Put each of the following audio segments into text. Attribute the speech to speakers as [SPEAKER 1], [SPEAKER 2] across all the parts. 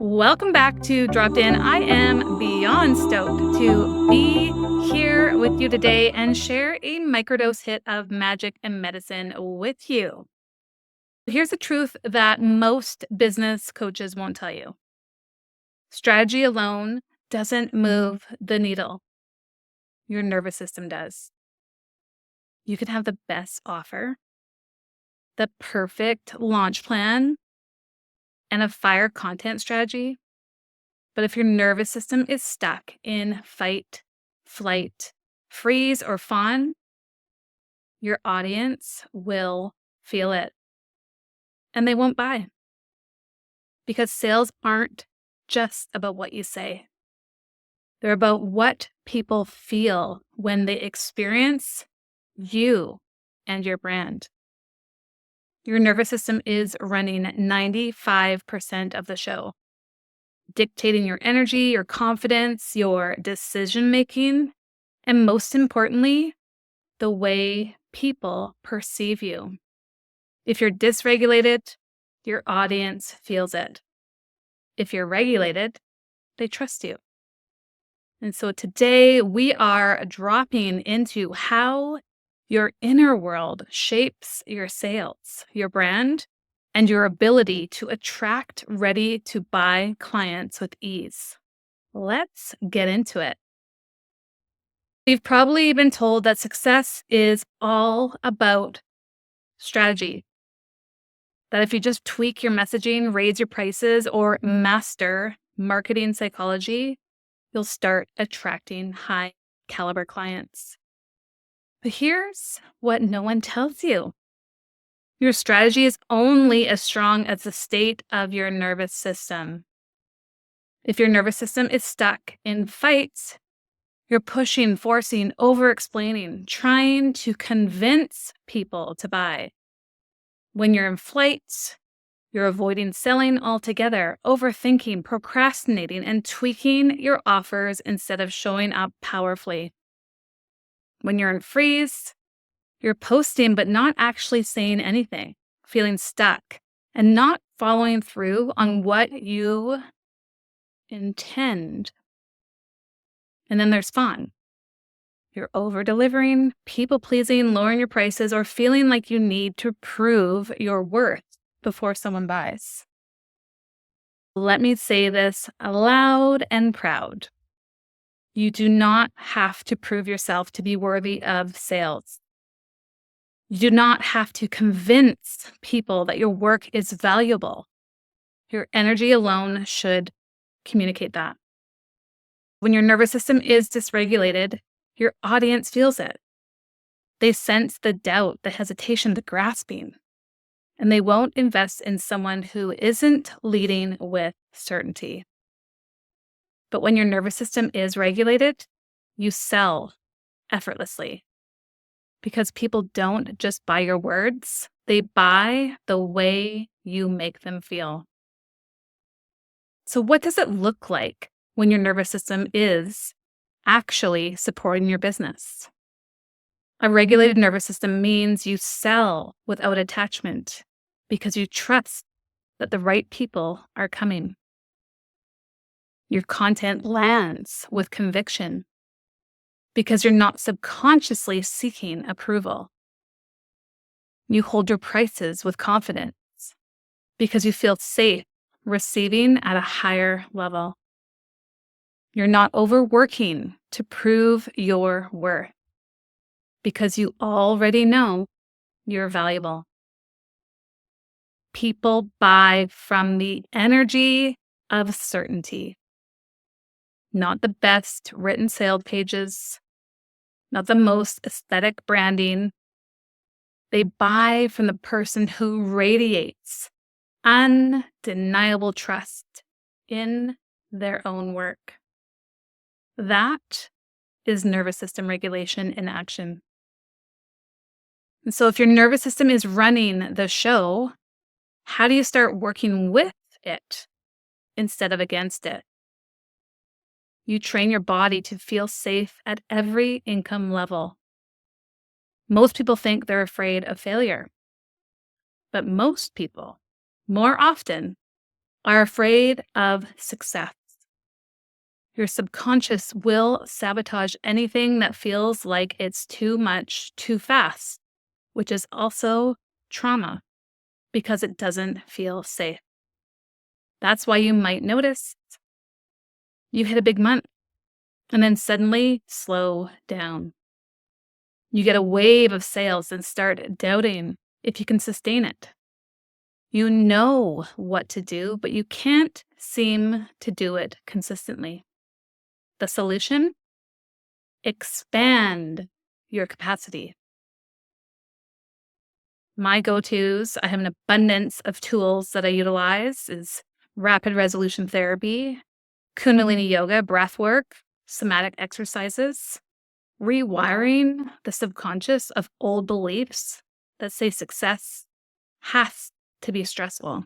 [SPEAKER 1] Welcome back to Dropped In. I am beyond stoked to be here with you today and share a microdose hit of magic and medicine with you. Here's the truth that most business coaches won't tell you. Strategy alone doesn't move the needle. Your nervous system does. You can have the best offer, the perfect launch plan, and a fire content strategy. But if your nervous system is stuck in fight, flight, freeze, or fawn, your audience will feel it and they won't buy. Because sales aren't just about what you say, they're about what people feel when they experience you and your brand. Your nervous system is running 95% of the show, dictating your energy, your confidence, your decision making, and most importantly, the way people perceive you. If you're dysregulated, your audience feels it. If you're regulated, they trust you. And so today we are dropping into how your inner world shapes your sales, your brand, and your ability to attract ready-to-buy clients with ease. Let's get into it. You've probably been told that success is all about strategy. That if you just tweak your messaging, raise your prices, or master marketing psychology, you'll start attracting high caliber clients. But here's what no one tells you. Your strategy is only as strong as the state of your nervous system. If your nervous system is stuck in fights, you're pushing, forcing, over-explaining, trying to convince people to buy. When you're in flight, you're avoiding selling altogether, overthinking, procrastinating, and tweaking your offers instead of showing up powerfully. When you're in freeze, you're posting but not actually saying anything, feeling stuck, and not following through on what you intend. And then there's fawn. You're over-delivering, people-pleasing, lowering your prices, or feeling like you need to prove your worth before someone buys. Let me say this loud and proud. You do not have to prove yourself to be worthy of sales. You do not have to convince people that your work is valuable. Your energy alone should communicate that. When your nervous system is dysregulated, your audience feels it. They sense the doubt, the hesitation, the grasping, and they won't invest in someone who isn't leading with certainty. But when your nervous system is regulated, you sell effortlessly because people don't just buy your words, they buy the way you make them feel. So what does it look like when your nervous system is actually supporting your business? A regulated nervous system means you sell without attachment because you trust that the right people are coming. Your content lands with conviction because you're not subconsciously seeking approval. You hold your prices with confidence because you feel safe receiving at a higher level. You're not overworking to prove your worth because you already know you're valuable. People buy from the energy of certainty, not the best written sales pages, not the most aesthetic branding. They buy from the person who radiates undeniable trust in their own work. That is nervous system regulation in action. And so if your nervous system is running the show, how do you start working with it instead of against it? You train your body to feel safe at every income level. Most people think they're afraid of failure, but most people, more often, are afraid of success. Your subconscious will sabotage anything that feels like it's too much too fast, which is also trauma because it doesn't feel safe. That's why you might notice you hit a big month and then suddenly slow down. You get a wave of sales and start doubting if you can sustain it. You know what to do, but you can't seem to do it consistently. The solution? Expand your capacity. My go-tos, I have an abundance of tools that I utilize is rapid resolution therapy, Kundalini yoga, breathwork, somatic exercises, rewiring the subconscious of old beliefs that say success has to be stressful.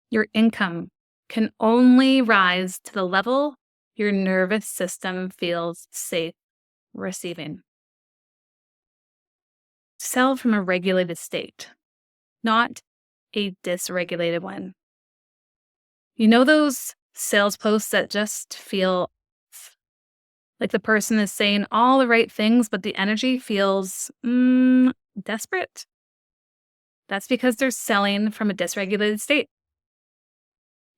[SPEAKER 1] Your income can only rise to the level your nervous system feels safe receiving. Sell from a regulated state, not a dysregulated one. You know those sales posts that just feel like the person is saying all the right things, but the energy feels desperate? That's because they're selling from a dysregulated state.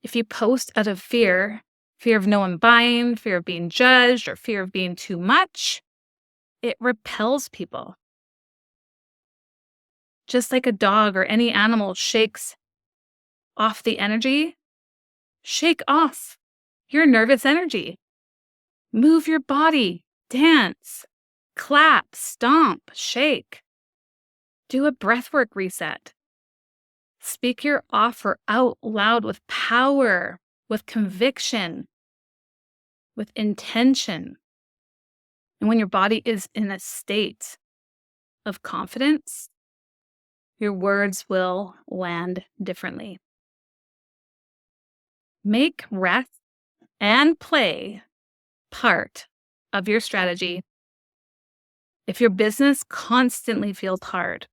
[SPEAKER 1] If you post out of fear of no one buying, fear of being judged, or fear of being too much, it repels people. Just like a dog or any animal shakes off the energy, shake off your nervous energy. Move your body, dance, clap, stomp, shake. Do a breathwork reset. Speak your offer out loud with power, with conviction, with intention. And when your body is in a state of confidence, your words will land differently. Make rest and play part of your strategy. If your business constantly feels hard,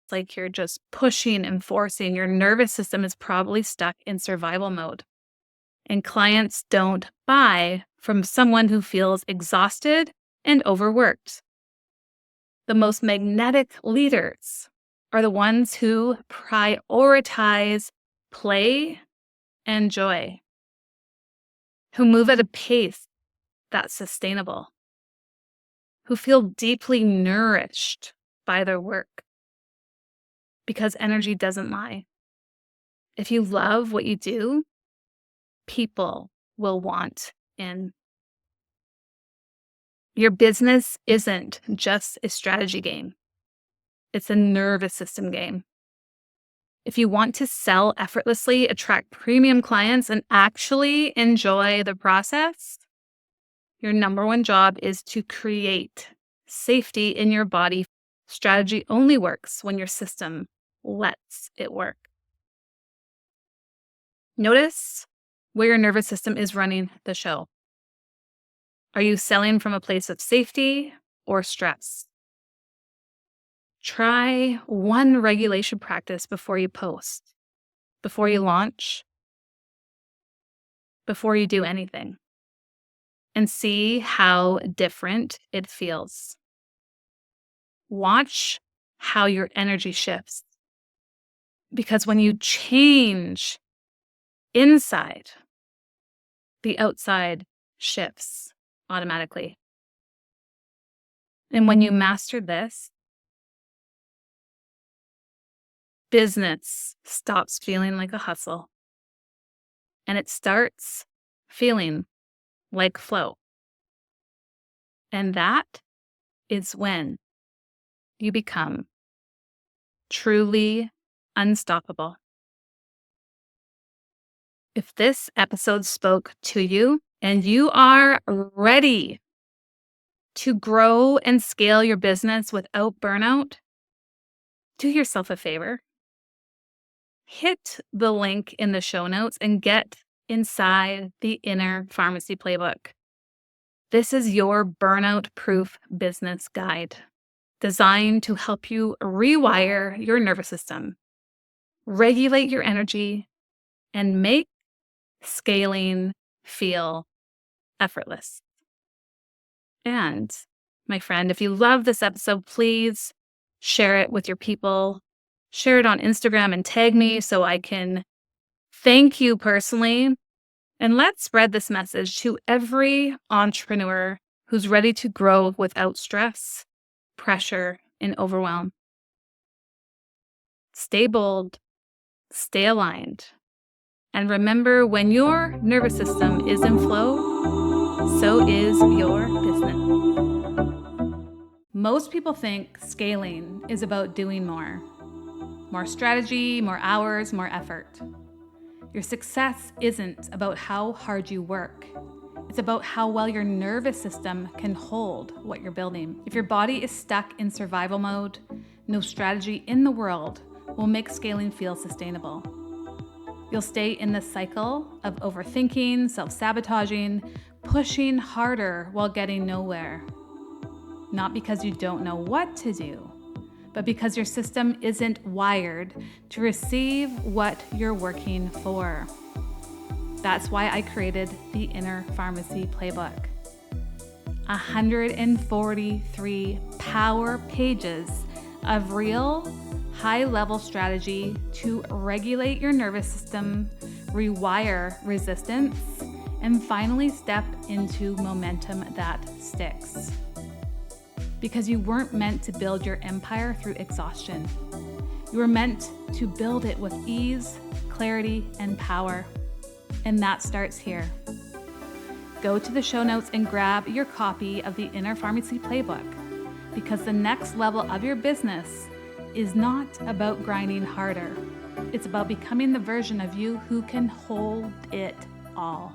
[SPEAKER 1] it's like you're just pushing and forcing, your nervous system is probably stuck in survival mode. And clients don't buy from someone who feels exhausted and overworked. The most magnetic leaders are the ones who prioritize play and joy, who move at a pace that's sustainable, who feel deeply nourished by their work. Because energy doesn't lie. If you love what you do, people will want in. Your business isn't just a strategy game. It's a nervous system game. If you want to sell effortlessly, attract premium clients, and actually enjoy the process, your number one job is to create safety in your body. Strategy only works when your system lets it work. Notice where your nervous system is running the show. Are you selling from a place of safety or stress? Try one regulation practice before you post, before you launch, before you do anything, and see how different it feels. Watch how your energy shifts. Because when you change inside, the outside shifts automatically. And when you master this, business stops feeling like a hustle and it starts feeling like flow. And that is when you become truly unstoppable. If this episode spoke to you and you are ready to grow and scale your business without burnout, do yourself a favor. Hit the link in the show notes and get inside the Inner Pharmacy Playbook. This is your burnout-proof business guide designed to help you rewire your nervous system, regulate your energy, and make scaling feel effortless. And my friend, if you love this episode, please share it with your people. Share it on Instagram and tag me so I can thank you personally. And let's spread this message to every entrepreneur who's ready to grow without stress, pressure, and overwhelm. Stay bold, stay aligned, and remember, when your nervous system is in flow, so is your business. Most people think scaling is about doing more strategy, more hours, more effort. Your success isn't about how hard you work. It's about how well your nervous system can hold what you're building. If your body is stuck in survival mode, no strategy in the world will make scaling feel sustainable. You'll stay in the cycle of overthinking, self-sabotaging, pushing harder while getting nowhere. Not because you don't know what to do, but because your system isn't wired to receive what you're working for. That's why I created the Inner Pharmacy Playbook. 143 power pages of real, high-level strategy to regulate your nervous system, rewire resistance, and finally step into momentum that sticks. Because you weren't meant to build your empire through exhaustion. You were meant to build it with ease, clarity, and power. And that starts here. Go to the show notes and grab your copy of the Inner Pharmacy Playbook, because the next level of your business is not about grinding harder. It's about becoming the version of you who can hold it all.